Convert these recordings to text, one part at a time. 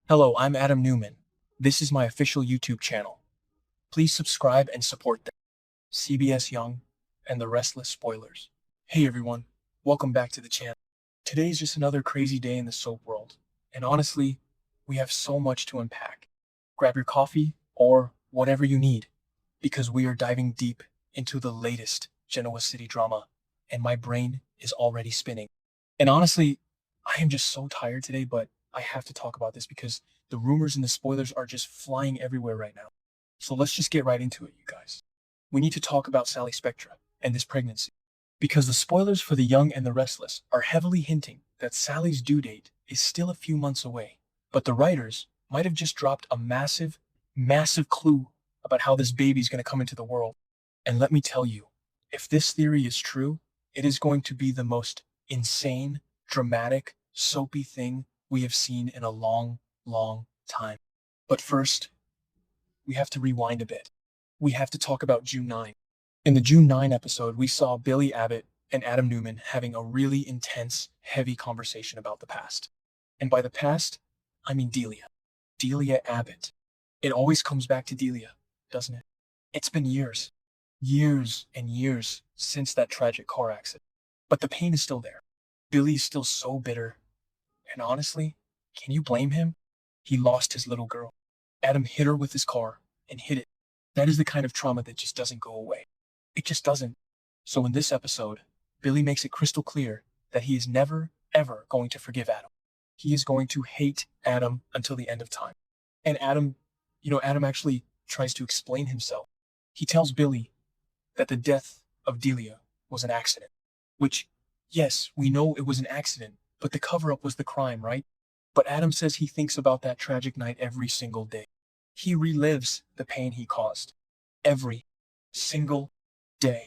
Hello, I'm Adam Newman. This is my official YouTube channel. Please subscribe and support them. CBS Young and the Restless Spoilers. Hey everyone, welcome back to the channel. Today's just another crazy day in the soap world, and honestly, we have so much to unpack. Grab your coffee or whatever you need, because we are diving deep into the latest Genoa City drama, and my brain is already spinning. And honestly, I am just so tired today, but I have to talk about this because the rumors and the spoilers are just flying everywhere right now. So let's just get right into it, you guys. We need to talk about Sally Spectra and this pregnancy, because the spoilers for The Young and the Restless are heavily hinting that Sally's due date is still a few months away. But the writers might have just dropped a massive, massive clue about how this baby's going to come into the world. And let me tell you, if this theory is true, it is going to be the most insane, dramatic, soapy thing we have seen in a long, long time. But first, we have to rewind a bit. We have to talk about June 9. In the June 9 episode, we saw Delia Abbott and Adam Newman having a really intense, heavy conversation about the past. And by the past, I mean Delia. Delia Abbott. It always comes back to Delia, doesn't it? It's been years, years and years since that tragic car accident. But the pain is still there. Billy's still so bitter. And honestly, can you blame him? He lost his little girl. Adam hit her with his car and hid it. That is the kind of trauma that just doesn't go away. It just doesn't. So in this episode, Billy makes it crystal clear that he is never, ever going to forgive Adam. He is going to hate Adam until the end of time. And Adam actually tries to explain himself. He tells Billy that the death of Delia was an accident. Which, yes, we know it was an accident, but the cover-up was the crime, right? But Adam says he thinks about that tragic night every single day. He relives the pain he caused. Every single day.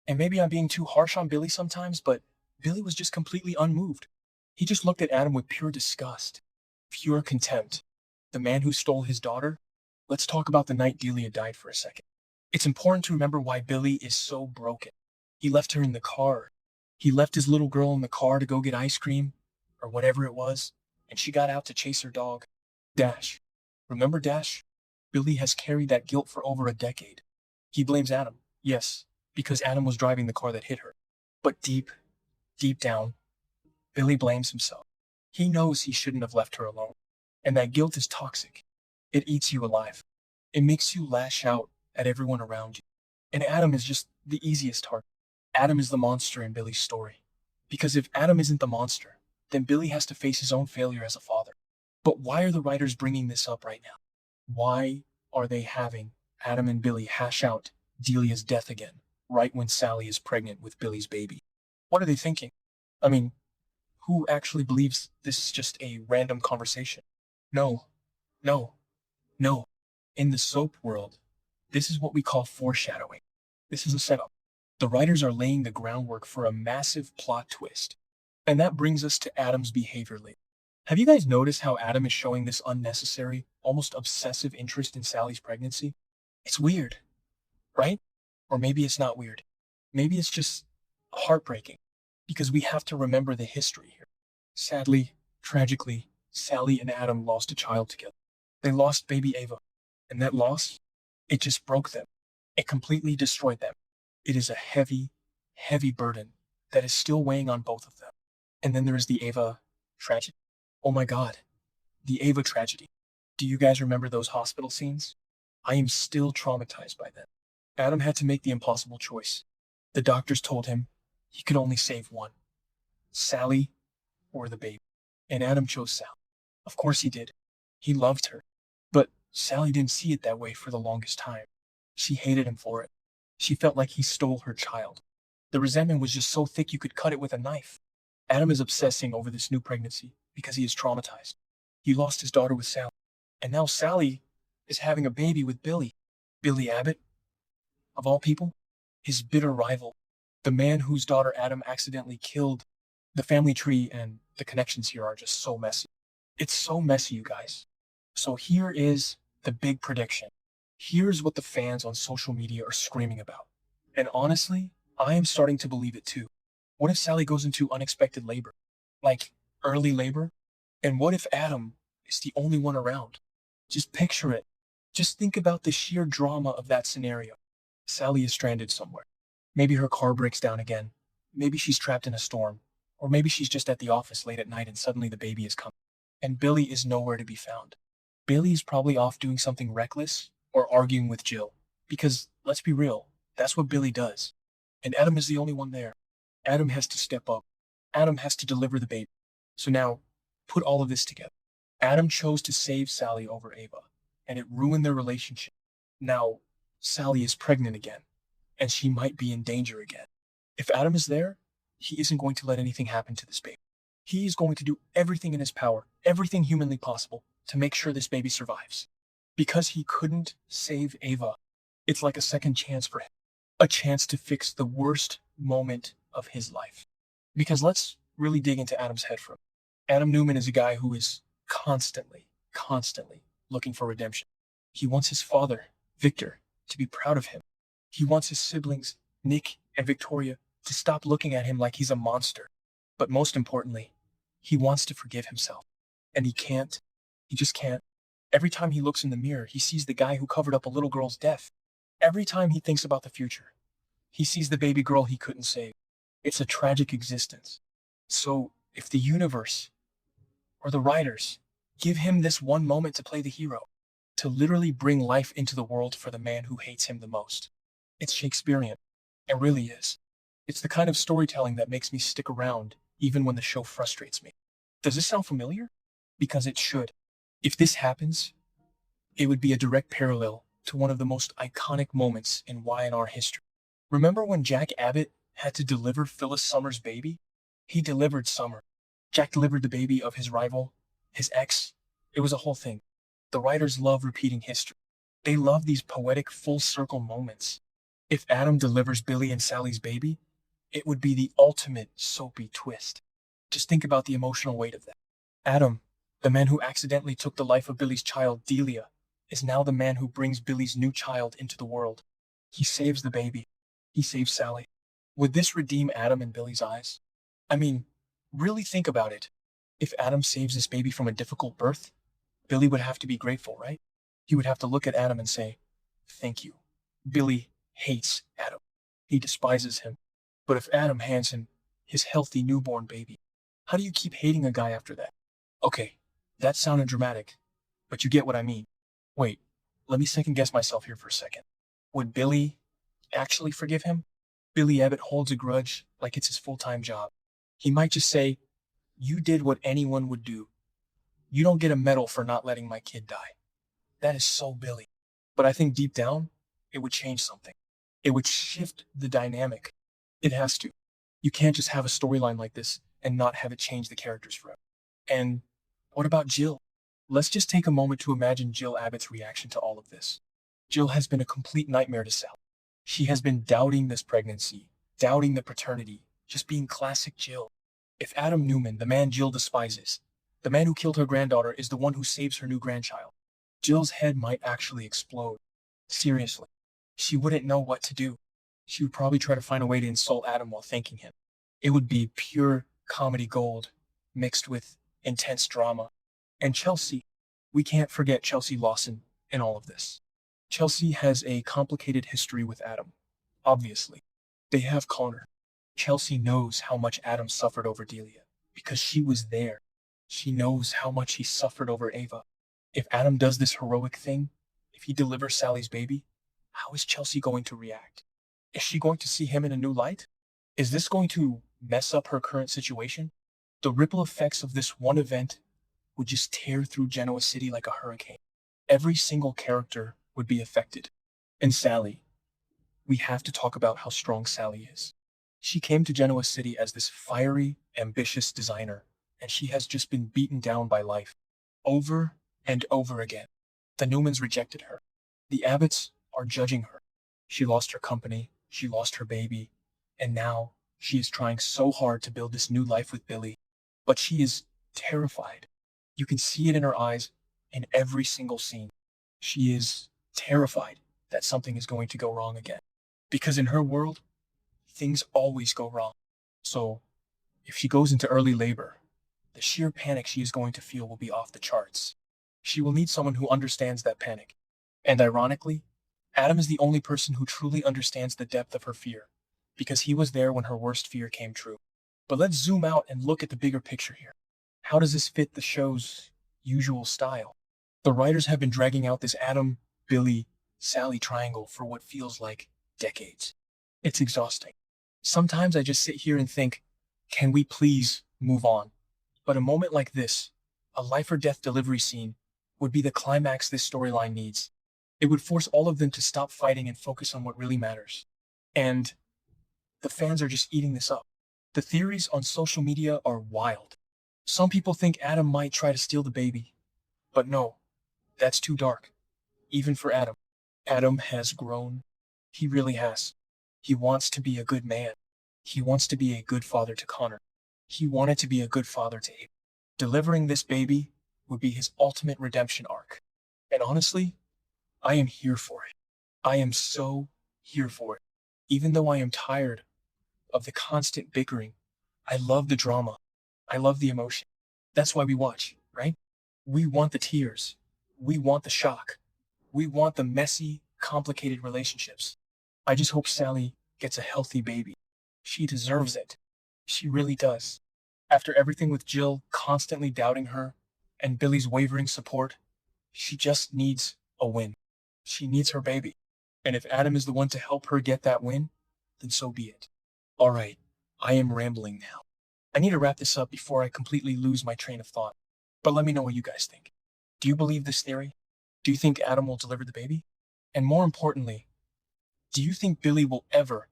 And maybe I'm being too harsh on Billy sometimes, but Billy was just completely unmoved. He just looked at Adam with pure disgust, pure contempt. The man who stole his daughter? Let's talk about the night Delia died for a second. It's important to remember why Billy is so broken. He left her in the car. He left his little girl in the car to go get ice cream, or whatever it was, and she got out to chase her dog. Dash. Remember Dash? Billy has carried that guilt for over a decade. He blames Adam, yes, because Adam was driving the car that hit her. But deep, deep down, Billy blames himself. He knows he shouldn't have left her alone. And that guilt is toxic. It eats you alive. It makes you lash out at everyone around you. And Adam is just the easiest target. Adam is the monster in Billy's story. Because if Adam isn't the monster, then Billy has to face his own failure as a father. But why are the writers bringing this up right now? Why are they having Adam and Billy hash out Delia's death again, right when Sally is pregnant with Billy's baby? What are they thinking? I mean, who actually believes this is just a random conversation? No, no, no. In the soap world, this is what we call foreshadowing. This is a setup. The writers are laying the groundwork for a massive plot twist. And that brings us to Adam's behavior later. Have you guys noticed how Adam is showing this unnecessary, almost obsessive interest in Sally's pregnancy? It's weird, right? Or maybe it's not weird. Maybe it's just heartbreaking, because we have to remember the history here. Sadly, tragically, Sally and Adam lost a child together. They lost baby Ava, and that loss, it just broke them. It completely destroyed them. It is a heavy, heavy burden that is still weighing on both of them. And then there is the Ava tragedy. Oh my God, the Ava tragedy. Do you guys remember those hospital scenes? I am still traumatized by them. Adam had to make the impossible choice. The doctors told him he could only save one, Sally or the baby. And Adam chose Sally. Of course he did. He loved her. But Sally didn't see it that way for the longest time. She hated him for it. She felt like he stole her child. The resentment was just so thick you could cut it with a knife. Adam is obsessing over this new pregnancy because he is traumatized. He lost his daughter with Sally. And now Sally is having a baby with Billy. Billy Abbott, of all people, his bitter rival, the man whose daughter Adam accidentally killed. The family tree and the connections here are just so messy. It's so messy, you guys. So here is the big prediction. Here's what the fans on social media are screaming about. And honestly, I am starting to believe it too. What if Sally goes into unexpected labor? Like early labor? And what if Adam is the only one around. Just picture it. Just think about the sheer drama of that scenario. Sally is stranded somewhere. Maybe her car breaks down again. Maybe she's trapped in a storm. Or maybe she's just at the office late at night and suddenly the baby is coming. And Billy is nowhere to be found. Billy is probably off doing something reckless or arguing with Jill. Because, let's be real, that's what Billy does. And Adam is the only one there. Adam has to step up. Adam has to deliver the baby. So now, put all of this together. Adam chose to save Sally over Ava, and it ruined their relationship. Now, Sally is pregnant again, and she might be in danger again. If Adam is there, he isn't going to let anything happen to this baby. He is going to do everything in his power, everything humanly possible, to make sure this baby survives. Because he couldn't save Ava, it's like a second chance for him. A chance to fix the worst moment of his life. Because let's really dig into Adam's head for a minute. Adam Newman is a guy who is constantly looking for redemption. He wants his father, Victor, to be proud of him. He wants his siblings, Nick and Victoria, to stop looking at him like he's a monster. But most importantly, he wants to forgive himself. And he can't. He just can't. Every time he looks in the mirror, he sees the guy who covered up a little girl's death. Every time he thinks about the future, he sees the baby girl he couldn't save. It's a tragic existence. So, if the universe or the writers give him this one moment to play the hero, to literally bring life into the world for the man who hates him the most, it's Shakespearean. It really is. It's the kind of storytelling that makes me stick around even when the show frustrates me. Does this sound familiar? Because it should. If this happens, it would be a direct parallel to one of the most iconic moments in Y&R history. Remember when Jack Abbott had to deliver Phyllis Summer's baby? He delivered Summer. Jack delivered the baby of his rival, his ex. It was a whole thing. The writers love repeating history. They love these poetic full circle moments. If Adam delivers Billy and Sally's baby, it would be the ultimate soapy twist. Just think about the emotional weight of that. Adam, the man who accidentally took the life of Billy's child, Delia, is now the man who brings Billy's new child into the world. He saves the baby. He saves Sally. Would this redeem Adam in Billy's eyes? I mean, really think about it. If Adam saves this baby from a difficult birth, Billy would have to be grateful, right? He would have to look at Adam and say, "Thank you." Billy hates Adam. He despises him. But if Adam hands him his healthy newborn baby, how do you keep hating a guy after that? Okay, that sounded dramatic, but you get what I mean. Wait, let me second guess myself here for a second. Would Billy actually forgive him? Delia Abbott holds a grudge like it's his full-time job. He might just say, "You did what anyone would do. You don't get a medal for not letting my kid die." That is so Billy. But I think deep down, it would change something. It would shift the dynamic. It has to. You can't just have a storyline like this and not have it change the characters forever. And what about Jill? Let's just take a moment to imagine Jill Abbott's reaction to all of this. Jill has been a complete nightmare to Sally. She has been doubting this pregnancy, doubting the paternity, just being classic Jill. If Adam Newman, the man Jill despises, the man who killed her granddaughter, is the one who saves her new grandchild, Jill's head might actually explode. Seriously. She wouldn't know what to do. She would probably try to find a way to insult Adam while thanking him. It would be pure comedy gold, mixed with intense drama. And Chelsea, we can't forget Chelsea Lawson in all of this. Chelsea has a complicated history with Adam, obviously. They have Connor. Chelsea knows how much Adam suffered over Delia, because she was there. She knows how much he suffered over Ava. If Adam does this heroic thing, if he delivers Sally's baby, how is Chelsea going to react? Is she going to see him in a new light? Is this going to mess up her current situation? The ripple effects of this one event would just tear through Genoa City like a hurricane. Every single character would be affected. And Sally, we have to talk about how strong Sally is. She came to Genoa City as this fiery, ambitious designer, and she has just been beaten down by life, over and over again. The Newmans rejected her. The Abbotts are judging her. She lost her company, she lost her baby, and now she is trying so hard to build this new life with Billy. But she is terrified. You can see it in her eyes in every single scene. She is terrified that something is going to go wrong again. Because in her world, things always go wrong. So, if she goes into early labor, the sheer panic she is going to feel will be off the charts. She will need someone who understands that panic. And ironically, Adam is the only person who truly understands the depth of her fear, because he was there when her worst fear came true. But let's zoom out and look at the bigger picture here. How does this fit the show's usual style? The writers have been dragging out this Adam, Billy, Sally triangle for what feels like decades. It's exhausting. Sometimes I just sit here and think, can we please move on? But a moment like this, a life or death delivery scene, would be the climax this storyline needs. It would force all of them to stop fighting and focus on what really matters. And the fans are just eating this up. The theories on social media are wild. Some people think Adam might try to steal the baby. But no, that's too dark. Even for Adam. Adam has grown. He really has. He wants to be a good man. He wants to be a good father to Connor. He wanted to be a good father to Abe. Delivering this baby would be his ultimate redemption arc. And honestly, I am here for it. I am so here for it. Even though I am tired of the constant bickering, I love the drama. I love the emotion. That's why we watch, right? We want the tears. We want the shock. We want the messy, complicated relationships. I just hope Sally gets a healthy baby. She deserves it. She really does. After everything with Jill constantly doubting her and Billy's wavering support, she just needs a win. She needs her baby. And if Adam is the one to help her get that win, then so be it. All right, I am rambling now. I need to wrap this up before I completely lose my train of thought. But let me know what you guys think. Do you believe this theory? Do you think Adam will deliver the baby? And more importantly, do you think Billy will ever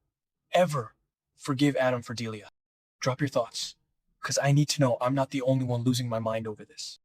forgive Adam for Delia? Drop your thoughts, because I need to know I'm not the only one losing my mind over this.